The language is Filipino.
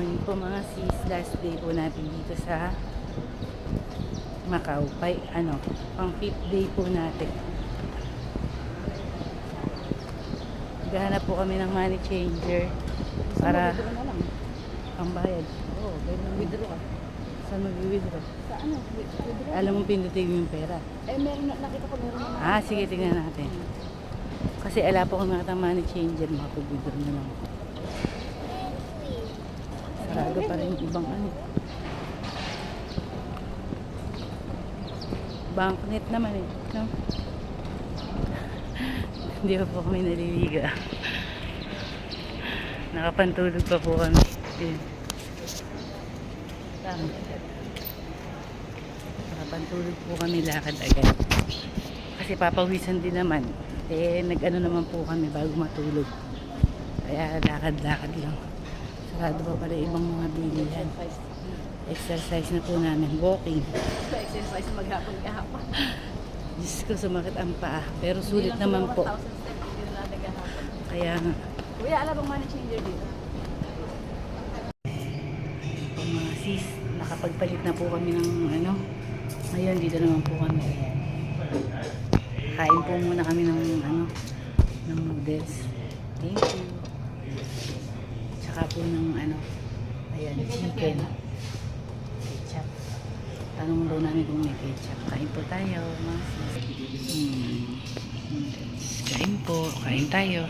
morning po mga sis. Last day po natin dito sa Macau. Pang 5th day po natin. Naghahanap po kami ng money changer para pambayad. Oo, withdraw ka. Saan mag-withdraw? Sa ano? Withdraw? Alam mo pindutin yung pera. Meron na, nakita ko meron na. Sige, tingnan natin. Kasi ala po kung nakita money changer, makapag-withdraw na lang. Sarado pa rin ibang banknet naman no? Hindi pa po kami naliliga. Nakapantulog pa po kami. Nakapantulog po kami, lakad agad. Kasi papawisan din naman. Nag-ano naman po kami bago matulog. Kaya lakad-lakad lang. Sarado pa pala ibang mga bilihan. Exercise na po namin. Walking. Exercise maghapon kahapon. Diyos ko, sumakit ang paa. Pero sulit naman po. Kaya Kuya, alam bang money changer dito? mga sis, nakapagpalit na po kami ng ngayon dito naman po kami. Kain po muna kami ng ng noodles. Thank you. Tsaka po ng ayan, chicken. Ketchup. Tanong daw namin kung may ketchup. Kain po tayo mga sis. Kain po, kain tayo.